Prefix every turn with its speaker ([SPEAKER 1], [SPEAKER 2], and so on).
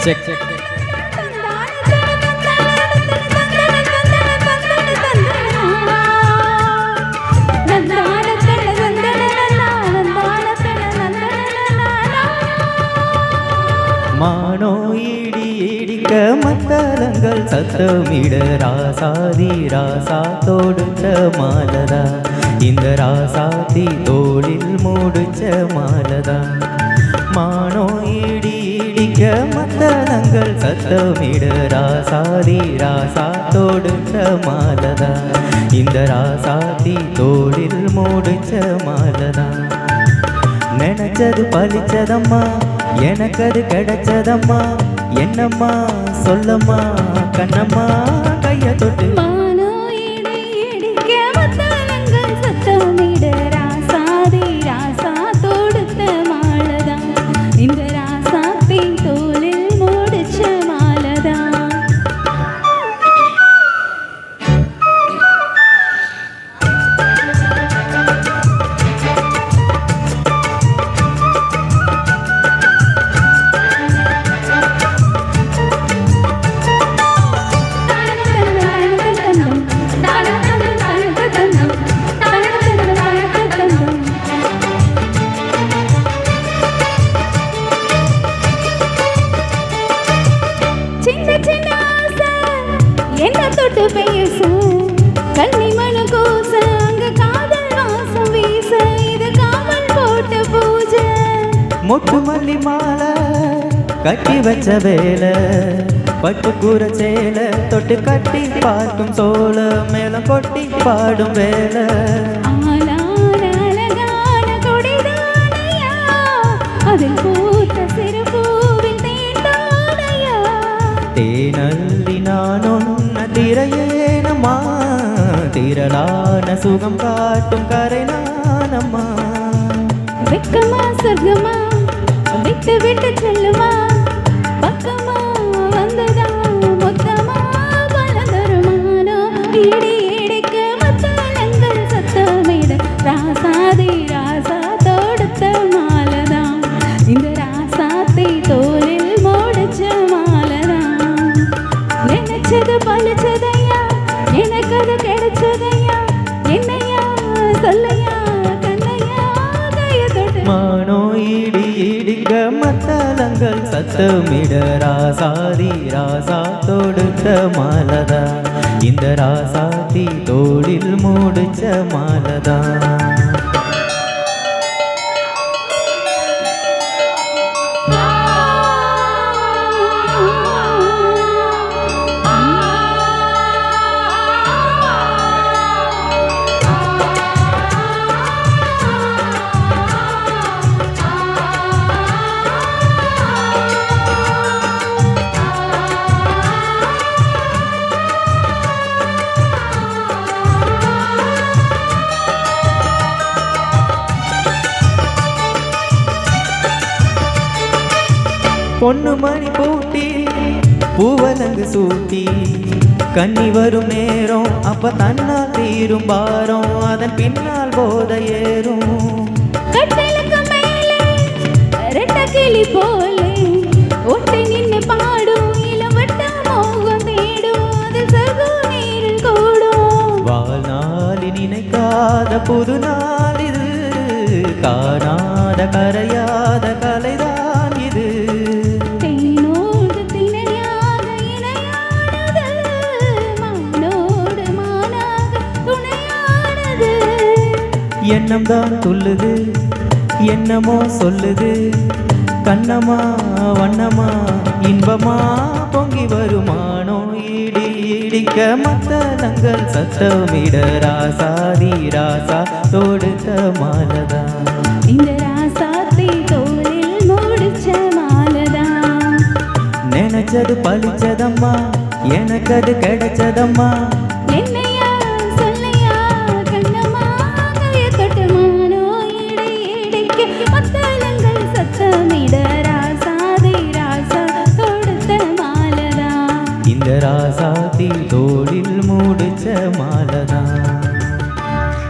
[SPEAKER 1] check check
[SPEAKER 2] மானோ இடி இடிக்க மத்தளங்கள் சத்தமிட ராசாதி ராசா தொடுத்த மாலதா இந்த ராசாதி தோளில் மூடுச்ச மாலதா மானோ இடி இடிக்க மத்தளங்கள் சத்தமிட ராசாதி ராசா தொடுத்த மாலதா இந்த ராசாதி தோளில் மூடுச்ச மாலதா நினைச்சது பலிச்சதம்மா எனக்கு அது கிடைச்சதம்மா என்னம்மா சொல்லம்மா கண்ணம்மா கைய தொட்டு
[SPEAKER 3] என்ன தொட்டு பேச கண்ணி மனு கூச அங்க காதல் வாசம் வீச இது காவல் போட்ட பூஜை
[SPEAKER 2] மொட்டு மல்லி மாலை கட்டி வச்ச வேலை பட்டு கூற சேலை தொட்டு கட்டி பார்க்கும் சோழ மேல கொட்டி பாடும் வேலை
[SPEAKER 3] அதில் பூத்த சிறு பூவில் தேனானையா
[SPEAKER 2] தேனல்லி நான் ஒன்ன திரையேனம்மா திரளான சுகம் காட்டும் கரை நானம்மா
[SPEAKER 3] வெக்கமா சொர்க்கமா விட்டு விட்டு செல்லுமா பக்கமா வந்ததா மொத்தமா பலதருமானோ இடி இடிக்க மத்தளங்கள் சத்தமிட ராசாதி ராசா தொடுத்த மாலதா இந்த ராசாத்தை தோளில் மூடுச்ச மாலதா நினைச்சது பலிச்சதையா எனக்கு அது கிடைச்சதையா என்னையா சொல்லையா கண்ணையா கைய தொட்டு
[SPEAKER 2] மானோ இடி இடிக்க மத்தளங்கள் சத்தமிட ராசாதி ராசா தொடுத்த மாலதா இந்த ராசாதி தோளில் மூடுச்ச மாலதா பொண்ணு மணி பூட்டி பூவலங்கு சூட்டி கண்ணி வரும் நேரம் அப்ப தன்னால் தீரும் பாரம் அதன் பின்னால் போத ஏறும்
[SPEAKER 3] கட்டலுக்கு மேலே ரெட்ட கிளி போலே ஒட்டி நின்று பாடும் இளவட்ட மோகம் தேடும் அதில் சகு நீரில் கூடும்
[SPEAKER 2] வாழ்நாளி நினைக்காத புது நாள் இது காணாத கரையாத கலைதான் இது எண்ணம் தான் சொல்லுது என்னமோ சொல்லுது கண்ணமா வண்ணமா இன்பமா பொங்கி வருமானோ இடி இடிக்க மத்தளங்கள் சத்தமிட ராசாதி ராசா தொடுத்த மாலதா
[SPEAKER 3] இந்த ராசாத்தை தோளில் மூடுச்ச மாலதா
[SPEAKER 2] நினைச்சது பலிச்சதம்மா எனக்கு அது கிடைச்சதம்மா